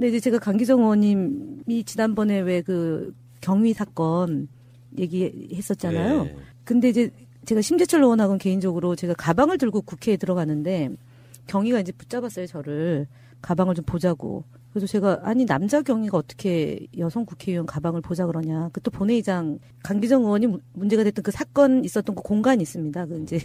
근데 이제 제가 강기정 의원님이 지난번에 왜 그 경위 사건 얘기했었잖아요. 네. 근데 이제 제가 심재철 의원하고는 개인적으로 제가 가방을 들고 국회에 들어가는데 경위가 이제 붙잡았어요, 저를. 가방을 좀 보자고. 그래서 제가 아니 남자 경위가 어떻게 여성 국회의원 가방을 보자 그러냐. 그 또 본회의장 강기정 의원이 문제가 됐던 그 사건 있었던 그 공간이 있습니다. 그 이제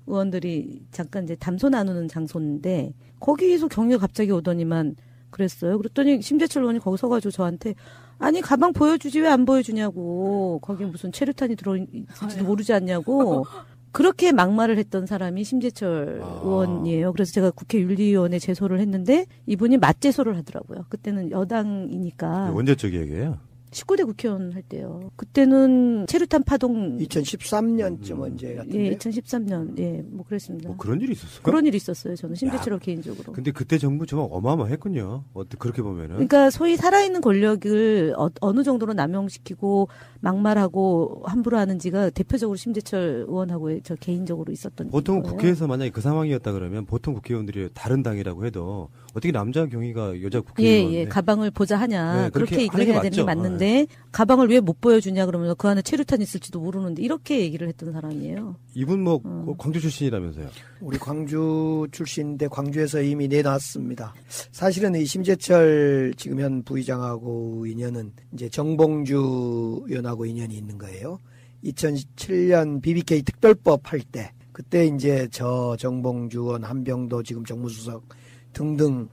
의원들이 잠깐 이제 담소 나누는 장소인데 거기서 경위가 갑자기 오더니만 그랬어요. 그랬더니 심재철 의원이 거기 서가지고 저한테 아니 가방 보여주지 왜 안 보여주냐고. 거기 무슨 체류탄이 들어있을지도 모르지 않냐고. 그렇게 막말을 했던 사람이 심재철 의원이에요. 그래서 제가 국회 윤리위원회 제소를 했는데 이분이 맞제소를 하더라고요. 그때는 여당이니까. 언제적 얘기예요? 19대 국회의원 할 때요. 그때는 체류탄 파동 2013년쯤 언제 같은데. 예, 2013년. 예, 뭐 그랬습니다. 뭐 그런 일이 있었어요? 그런 일이 있었어요. 저는 심재철 개인적으로. 근데 그때 정부 정말 어마어마했군요. 그렇게 보면은. 그러니까 소위 살아있는 권력을 어느 정도로 남용시키고 막말하고 함부로 하는지가 대표적으로 심재철 의원하고 저 개인적으로 있었던 보통 거예요. 국회에서 만약에 그 상황이었다 그러면 보통 국회의원들이 다른 당이라고 해도 어떻게 남자 경위가 여자 국회의원인데. 예, 가방을 보자 하냐. 네, 그렇게 얘기를 하는 게 해야 되는 게 맞죠. 맞는데 가방을 왜 못 보여주냐 그러면 그 안에 체류탄 있을지도 모르는데 이렇게 얘기를 했던 사람이에요. 이분 뭐 광주 출신이라면서요? 우리 광주 출신인데 광주에서 이미 내놨습니다. 사실은 이 심재철 지금 현 부의장하고 인연은 이제 정봉주 의원하고 인연이 있는 거예요. 2007년 BBK 특별법 할 때 그때 이제 저 정봉주 의원, 한병도 지금 정무수석 등등이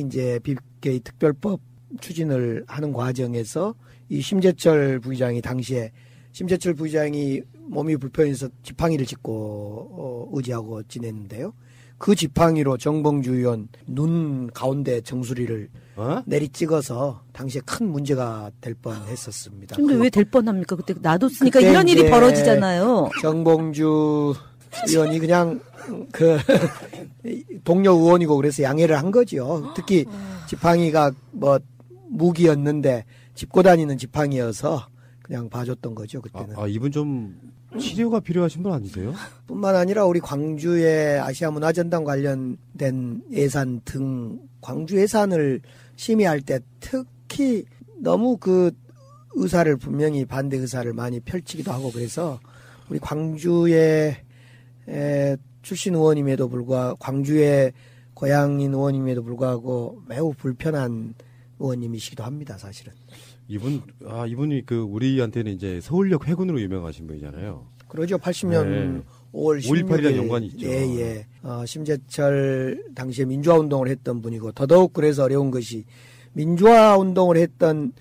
이제 BBK 특별법 추진을 하는 과정에서 이 심재철 부의장이 당시에 심재철 부의장이 몸이 불편해서 지팡이를 짚고 의지하고 지냈는데요. 그 지팡이로 정봉주 의원 눈 가운데 정수리를 내리 찍어서 당시에 큰 문제가 될 뻔했었습니다. 근데 왜 될 뻔합니까? 그때 놔뒀으니까 그때 이런 일이 이제 벌어지잖아요. 정봉주 의원이 그냥 그 동료 의원이고 그래서 양해를 한 거죠. 특히 지팡이가 뭐 무기였는데 짚고 다니는 지팡이여서 그냥 봐줬던 거죠 그때는. 이분 좀 치료가 필요하신 분 아니세요? 뿐만 아니라 우리 광주의 아시아 문화전당 관련된 예산 등 광주 예산을 심의할 때 특히 너무 그 의사를 분명히 반대 의사를 많이 펼치기도 하고 그래서 우리 광주의 출신 의원임에도 불구하고 광주의 고향인 의원임에도 불구하고 매우 불편한 의원님이시기도 합니다, 사실은. 이분이 그 우리한테는 이제 서울역 회군으로 유명하신 분이잖아요. 그러죠. 80년 네. 5월 5.18이랑 연관이 있죠. 예. 심재철 당시에 민주화 운동을 했던 분이고 더더욱 그래서 어려운 것이 민주화 운동을 했던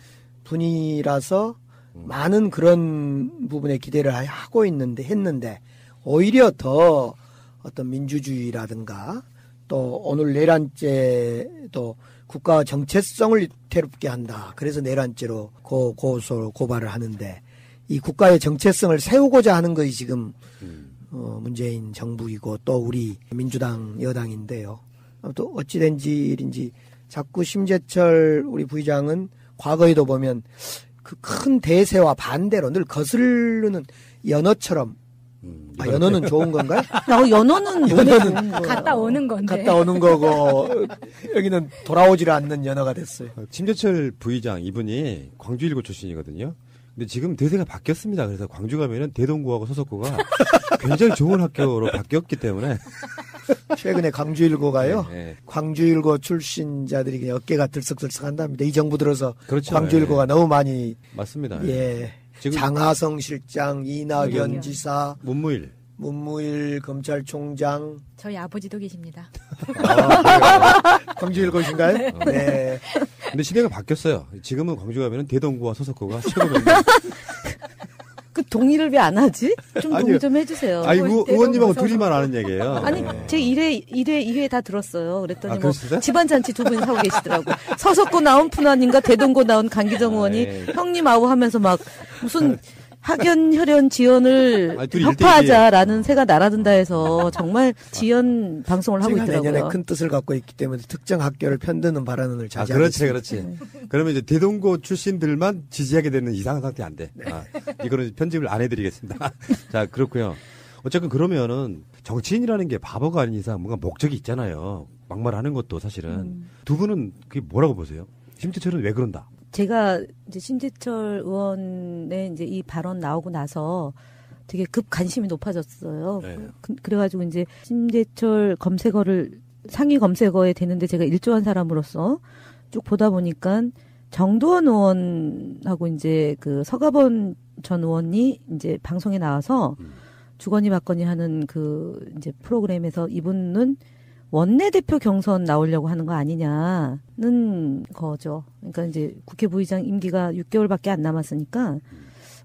분이라서 많은 그런 부분에 기대를 하고 했는데 오히려 더 어떤 민주주의라든가 또 오늘 내란죄도 국가 정체성을 위태롭게 한다. 그래서 내란죄로 고발을 하는데 이 국가의 정체성을 세우고자 하는 것이 지금 문재인 정부이고 또 우리 민주당 여당인데요. 또 어찌된지 일인지 자꾸 심재철 우리 부의장은 과거에도 보면 그 큰 대세와 반대로 늘 거스르는 연어처럼 연어는 좋은 건가요? 연어는 갔다 오는 건데. 갔다 오는 거고 여기는 돌아오질 않는 연어가 됐어요. 심재철 부의장 이분이 광주 1고 출신이거든요. 근데 지금 대세가 바뀌었습니다. 그래서 광주 가면은 대동고하고 서석고가 굉장히 좋은 학교로 바뀌었기 때문에 최근에 광주일고가요. 네. 광주일고 출신자들이 그냥 어깨가 들썩들썩한답니다. 이 정부 들어서 그렇죠. 광주일고가 너무 많이 맞습니다. 예. 지금 장하성 실장, 이낙연 지사, 문무일 검찰총장. 저희 아버지도 계십니다. 광주일고신가요? 네. 근데 시대가 바뀌었어요. 지금은 광주 가면은 대동고와 서석고가 최고면 그 동의를 왜 안 하지? 좀 동의 좀 해주세요. 아니 의원님하고 둘이만 아는 얘기예요. 아니 제 1회 2회 다 들었어요. 그랬더니 뭐 그러셨어요? 집안 잔치 두 분이 하고 계시더라고. 서석고 나온 푸나님과 대동고 나온 강기정 의원이 형님 아우 하면서 막 무슨 학연 혈연 지연을 협파하자라는 새가 날아든다 해서 정말 지연 방송을 하고 있더라고요. 내년에 큰 뜻을 갖고 있기 때문에 특정 학교를 편드는 발언을 자제하겠습니다. 그렇지. 그러면 이제 대동고 출신들만 지지하게 되는 이상한 상태 안 돼. 이거는 편집을 안 해드리겠습니다. 자, 그렇고요. 어쨌든 그러면은 정치인이라는 게 바보가 아닌 이상 뭔가 목적이 있잖아요. 막말하는 것도 사실은. 두 분은 그게 뭐라고 보세요? 심재철은 왜 그런다? 제가 이제 심재철 의원의 이제 이 발언 나오고 나서 되게 급 관심이 높아졌어요. 네. 그래가지고 이제 심재철 검색어를 상위 검색어에 되는데 제가 일조한 사람으로서 쭉 보다 보니까 정두원 의원하고 이제 그 서가번 전 의원이 이제 방송에 나와서 주거니 받거니 하는 그 이제 프로그램에서 이분은 원내대표 경선 나오려고 하는 거 아니냐는 거죠. 그러니까 이제 국회 부의장 임기가 6개월밖에 안 남았으니까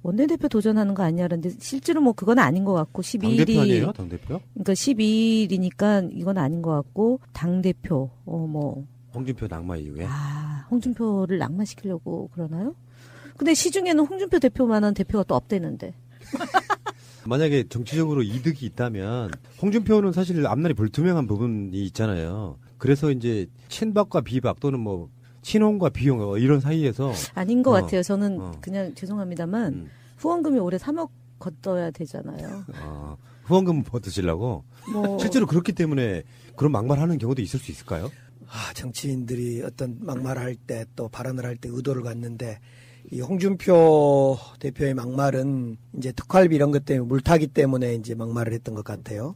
원내대표 도전하는 거 아니냐 그런데 실제로 뭐 그건 아닌 것 같고 12일이 당대표 아니에요? 당대표? 그러니까 12일이니까 이건 아닌 것 같고 당대표 뭐 홍준표 낙마 이후에 홍준표를 낙마시키려고 그러나요? 근데 시중에는 홍준표 대표만한 대표가 또 없대는데. 만약에 정치적으로 이득이 있다면 홍준표는 사실 앞날이 불투명한 부분이 있잖아요. 그래서 이제 친박과 비박 또는 뭐 친홍과 비홍 이런 사이에서 아닌 것 같아요. 저는 그냥 죄송합니다만 후원금이 올해 3억 걷어야 되잖아요. 후원금 받으시려고? 뭐 실제로 그렇기 때문에 그런 막말하는 경우도 있을 수 있을까요? 정치인들이 어떤 막말할 때 또 발언을 할 때 의도를 갖는데 이 홍준표 대표의 막말은 이제 특활비 이런 것 때문에 물타기 때문에 이제 막말을 했던 것 같아요.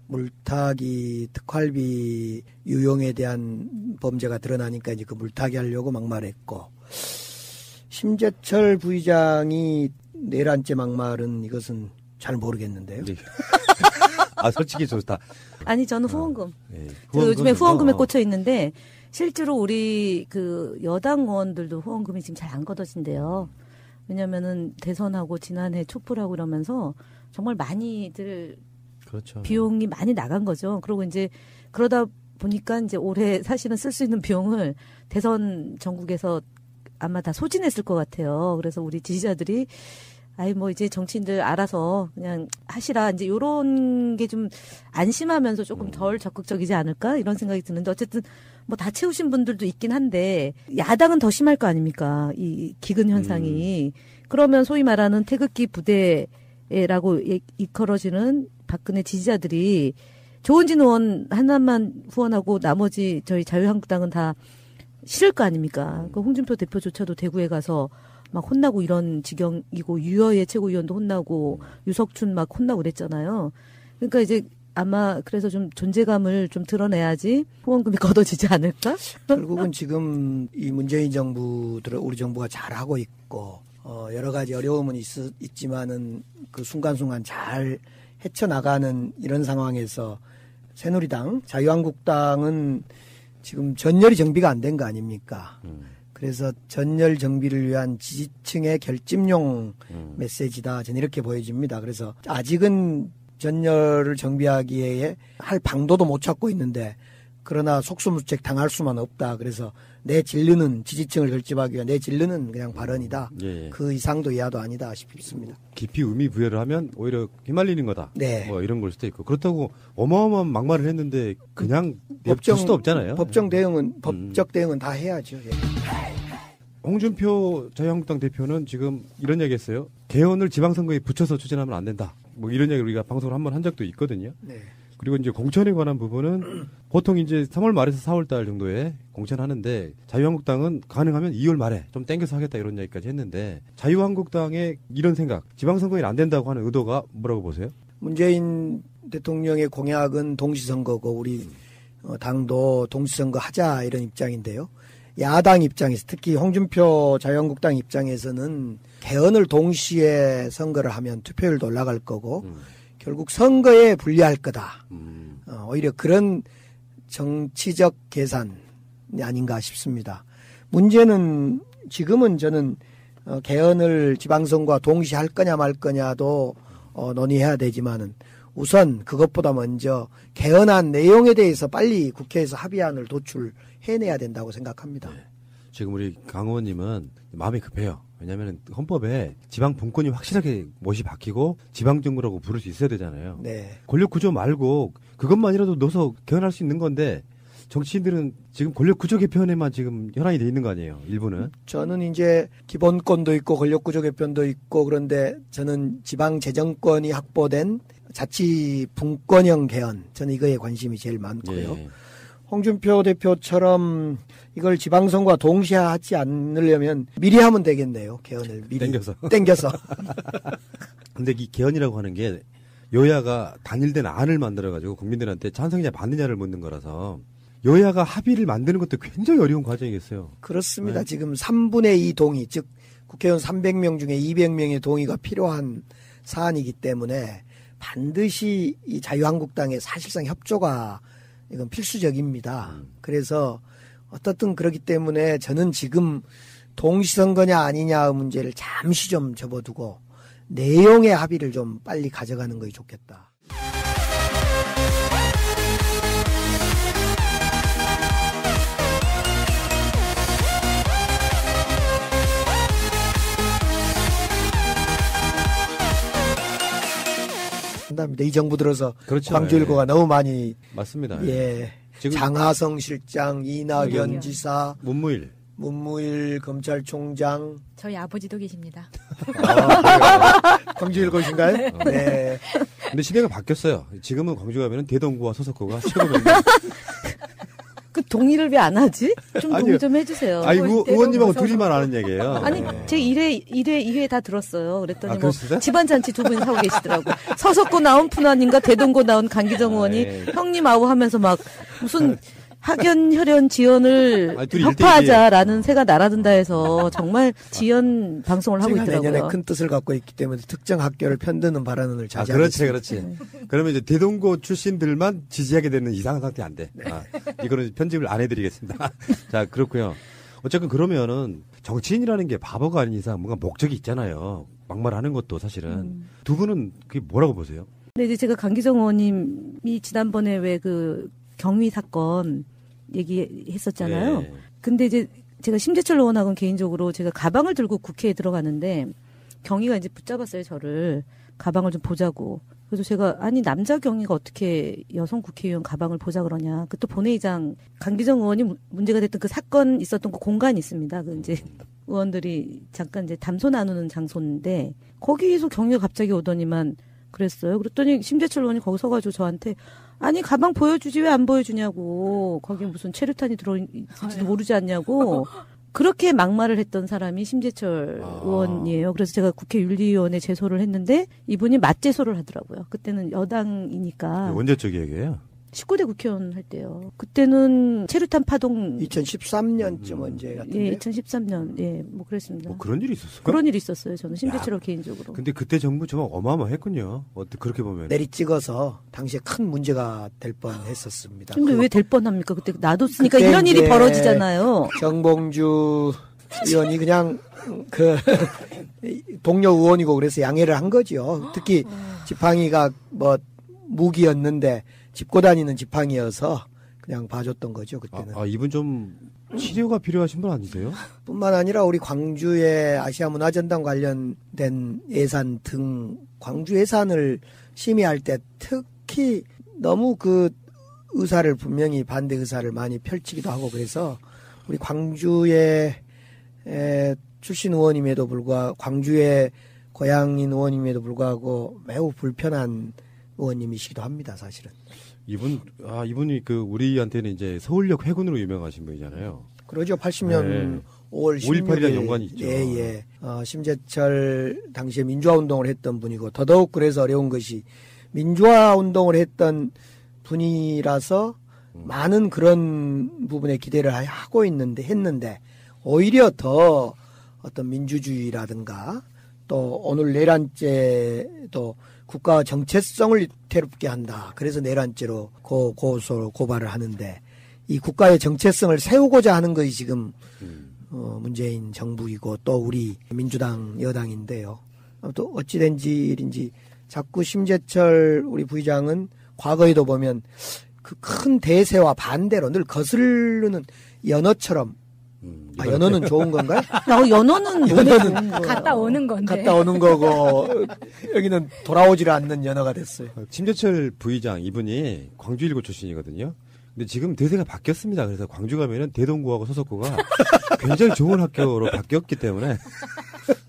물타기 특활비 유용에 대한 범죄가 드러나니까 이제 그 물타기 하려고 막말했고 심재철 부의장이 내란죄 막말은 이것은 잘 모르겠는데요. 네. 솔직히 좋다. 아니 저는 후원금. 네. 요즘에 후원금에 꽂혀 있는데 실제로 우리 그 여당 의원들도 후원금이 지금 잘 안 걷어진대요. 왜냐면은 대선하고 지난해 촛불하고 이러면서 정말 많이들 그렇죠. 비용이 많이 나간 거죠. 그리고 이제 그러다 보니까 이제 올해 사실은 쓸 수 있는 비용을 대선 전국에서 아마 다 소진했을 것 같아요. 그래서 우리 지지자들이 뭐 이제 정치인들 알아서 그냥 하시라 이제 요런 게 좀 안심하면서 조금 덜 적극적이지 않을까 이런 생각이 드는데 어쨌든 뭐 다 채우신 분들도 있긴 한데 야당은 더 심할 거 아닙니까? 이 기근 현상이. 그러면 소위 말하는 태극기 부대라고 이끌어지는 박근혜 지지자들이 조은진 의원 하나만 후원하고 나머지 저희 자유한국당은 다 싫을 거 아닙니까? 그 홍준표 대표조차도 대구에 가서 막 혼나고 이런 지경이고 유여의 최고위원도 혼나고 유석춘 막 혼나고 그랬잖아요. 그러니까 이제 아마 그래서 좀 존재감을 좀 드러내야지 후원금이 걷어지지 않을까? 결국은 지금 이 문재인 정부들 우리 정부가 잘하고 있고 여러 가지 어려움은 있지만은 그 순간순간 잘 헤쳐나가는 이런 상황에서 새누리당, 자유한국당은 지금 전열이 정비가 안 된 거 아닙니까? 그래서 전열 정비를 위한 지지층의 결집용 메시지다. 저는 이렇게 보여집니다. 그래서 아직은 전열을 정비하기에 할 방도도 못 찾고 있는데 그러나 속수무책 당할 수만 없다. 그래서 내 질르는 지지층을 결집하기 위한 내 질르는 그냥 발언이다. 예. 그 이상도 이하도 아니다 싶습니다. 깊이 의미 부여를 하면 오히려 휘말리는 거다. 네. 뭐 이런 걸 수도 있고 그렇다고 어마어마한 막말을 했는데 그냥 냅둘 수도 없잖아요. 법적 대응은 다 해야죠. 예. 홍준표 자유한국당 대표는 지금 이런 얘기했어요. 개헌을 지방선거에 붙여서 추진하면 안 된다. 뭐 이런 얘기를 우리가 방송을 한번 한 적도 있거든요. 네. 그리고 이제 공천에 관한 부분은 보통 이제 3월 말에서 4월 달 정도에 공천하는데 자유한국당은 가능하면 2월 말에 좀 땡겨서 하겠다 이런 얘기까지 했는데 자유한국당의 이런 생각, 지방선거에는 안 된다고 하는 의도가 뭐라고 보세요? 문재인 대통령의 공약은 동시선거고 우리 당도 동시선거 하자 이런 입장인데요. 야당 입장에서 특히 홍준표 자유한국당 입장에서는 개헌을 동시에 선거를 하면 투표율도 올라갈 거고 결국 선거에 불리할 거다. 오히려 그런 정치적 계산이 아닌가 싶습니다. 문제는 지금은 저는 개헌을 지방선거와 동시에 할 거냐 말 거냐도 논의해야 되지만은 우선 그것보다 먼저 개헌안 내용에 대해서 빨리 국회에서 합의안을 도출해내야 된다고 생각합니다. 네. 지금 우리 강 의원님은 마음이 급해요. 왜냐하면 헌법에 지방 분권이 확실하게 못이 박히고 지방정부라고 부를 수 있어야 되잖아요. 네. 권력구조 말고 그것만이라도 넣어서 개헌할 수 있는 건데 정치인들은 지금 권력구조 개편에만 지금 현안이 돼 있는 거 아니에요. 일부는. 저는 이제 기본권도 있고 권력구조 개편도 있고 그런데 저는 지방재정권이 확보된 자치 분권형 개헌 저는 이거에 관심이 제일 많고요. 예. 홍준표 대표처럼 이걸 지방선거와 동시에 하지 않으려면 미리 하면 되겠네요. 개헌을 미리 땡겨서. 근데 이 개헌이라고 하는 게 여야가 단일된 안을 만들어가지고 국민들한테 찬성이냐 반대냐를 묻는 거라서 여야가 합의를 만드는 것도 굉장히 어려운 과정이겠어요. 그렇습니다. 네. 지금 3분의 2 동의, 즉 국회의원 300명 중에 200명의 동의가 필요한 사안이기 때문에 반드시 이 자유한국당의 사실상 협조가 이건 필수적입니다. 그래서 어떻든 그렇기 때문에 저는 지금 동시선거냐 아니냐 문제를 잠시 좀 접어두고 내용의 합의를 좀 빨리 가져가는 것이 좋겠다. 이 정부 들어서 그렇죠. 광주일고가 예. 너무 많이 맞습니다. 예. 지금 장하성 실장, 이낙연 지사, 문무일 검찰총장. 저희 아버지도 계십니다. 광주일고신가요? 네. 근데 시대가 바뀌었어요. 지금은 광주 가면은 대동구와 서석구가 최고입니다. 그 동의를 왜 안 하지? 좀 동의 아니요. 좀 해주세요. 아니, 의원님하고 둘이만 아는 얘기예요. 아니, 네. 제 1회 다 들었어요. 그랬더니 그러셨어요? 집안잔치 두 분이 하고 계시더라고. 서석구 나온 푸나님과 대동고 나온 강기정 의원이 네. 형님 아우 하면서 막 무슨 학연, 혈연, 지연을 아니, 둘이 협파하자라는 새가 날아든다 해서 정말 지연 방송을 하고 제가 있더라고요. 내년에 큰 뜻을 갖고 있기 때문에 특정 학교를 편드는 발언을 그렇지, 자제하겠습니다. 그렇지. 그러면 이제 대동고 출신들만 지지하게 되는 이상한 상태 안 돼. 이거는 편집을 안 해드리겠습니다. 자, 그렇고요. 어쨌든 그러면은 정치인이라는 게 바보가 아닌 이상 뭔가 목적이 있잖아요. 막말하는 것도 사실은. 두 분은 그게 뭐라고 보세요? 근데 이제 제가 강기정 의원님이 지난번에 왜 그 경위 사건 얘기했었잖아요. 네. 근데 이제 제가 심재철 의원하고는 개인적으로 제가 가방을 들고 국회에 들어가는데 경위가 이제 붙잡았어요, 저를. 가방을 좀 보자고. 그래서 제가 아니 남자 경위가 어떻게 여성 국회의원 가방을 보자 그러냐. 그 또 본회의장 강기정 의원이 문제가 됐던 그 사건 있었던 그 공간이 있습니다. 그 이제 의원들이 잠깐 이제 담소 나누는 장소인데 거기서 경위가 갑자기 오더니만 그랬어요. 그랬더니 심재철 의원이 거기 서가지고 저한테 아니 가방 보여주지 왜 안 보여주냐고. 거기 무슨 체류탄이 들어있는지도 모르지 않냐고. 그렇게 막말을 했던 사람이 심재철 의원이에요. 그래서 제가 국회 윤리위원회 제소를 했는데 이분이 맞제소를 하더라고요. 그때는 여당이니까. 언제적 얘기예요? 19대 국회의원 할 때요. 그때는 체류탄 파동 2013년쯤 언제 같은데. 예, 2013년. 예, 뭐 그랬습니다. 뭐 그런 일이 있었어요? 그런 일이 있었어요. 저는 심재철 개인적으로. 근데 그때 정부 정말 어마어마했군요. 그렇게 보면. 내리 찍어서 당시에 큰 문제가 될 뻔했었습니다. 근데 왜 될 뻔합니까? 그때 놔뒀으니까 그때 이런 일이 이제 벌어지잖아요. 정봉주 의원이 그냥 그 동료 의원이고 그래서 양해를 한 거죠. 특히 지팡이가 뭐 무기였는데 짚고 다니는 지팡이여서 그냥 봐줬던 거죠 그때는. 이분 좀 치료가 필요하신 분 아니세요? 뿐만 아니라 우리 광주의 아시아 문화전당 관련된 예산 등 광주 예산을 심의할 때 특히 너무 그 의사를 분명히 반대 의사를 많이 펼치기도 하고 그래서 우리 광주의 출신 의원임에도 불구하고 광주의 고향인 의원임에도 불구하고 매우 불편한 의원님이시기도 합니다, 사실은. 이분이 그 우리한테는 이제 서울역 회군으로 유명하신 분이잖아요. 그러죠. 80년 네. 5월 5.18이랑 연관이 있죠. 예. 심재철 당시에 민주화 운동을 했던 분이고 더더욱 그래서 어려운 것이 민주화 운동을 했던 분이라서 많은 그런 부분에 기대를 하고 했는데 오히려 더 어떤 민주주의라든가 또 오늘 내란죄도 국가 정체성을 위태롭게 한다. 그래서 내란죄로 고발을 하는데 이 국가의 정체성을 세우고자 하는 것이 지금 문재인 정부이고 또 우리 민주당 여당인데요. 또 어찌된지 일인지 자꾸 심재철 우리 부의장은 과거에도 보면 그 큰 대세와 반대로 늘 거스르는 연어처럼 연어는 좋은 건가요? 연어는 좋은 거. 갔다 오는 건데. 갔다 오는 거고 여기는 돌아오지를 않는 연어가 됐어요. 심재철 부의장 이분이 광주 1고 출신이거든요. 근데 지금 대세가 바뀌었습니다. 그래서 광주 가면은 대동구하고 서석구가 굉장히 좋은 학교로 바뀌었기 때문에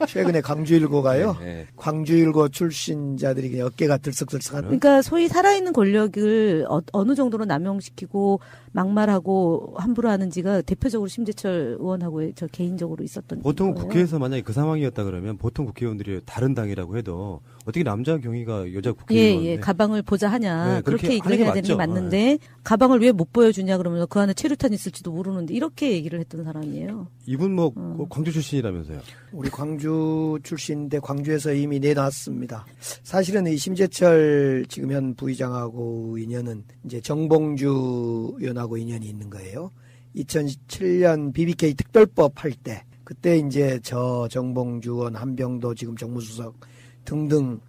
최근에 광주일고가요. 네. 광주일고 출신자들이 그냥 어깨가 들썩들썩한. 그러니까 소위 살아있는 권력을 어느 정도로 남용시키고 막말하고 함부로 하는지가 대표적으로 심재철 의원하고 저 개인적으로 있었던 보통 거예요. 국회에서 만약에 그 상황이었다 그러면 보통 국회의원들이 다른 당이라고 해도 어떻게 남자 경위가 여자 예, 국회의원 예, 가방을 보자 하냐. 네, 그렇게 그렇게 얘기를 하는 게 해야 되는 게 맞죠. 맞는데 가방을 왜 못 보여주냐 그러면 그 안에 체류탄 있을지도 모르는데 이렇게 얘기를 했던 사람이에요. 이분 뭐 광주 출신이라면서요. 우리 광주 출신인데 광주에서 이미 내놨습니다. 사실은 이 심재철 지금 현 부의장하고 인연은 이제 정봉주 의원하고 인연이 있는 거예요. 2007년 BBK 특별법 할 때 그때 이제 저 정봉주 의원, 한병도 지금 정무수석 등등이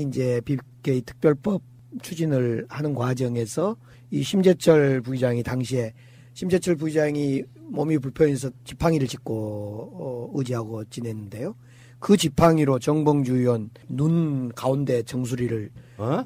이제 BBK 특별법 추진을 하는 과정에서 이 심재철 부의장이 당시에 심재철 부의장이 몸이 불편해서 지팡이를 짚고 의지하고 지냈는데요. 그 지팡이로 정봉주 의원 눈 가운데 정수리를 어?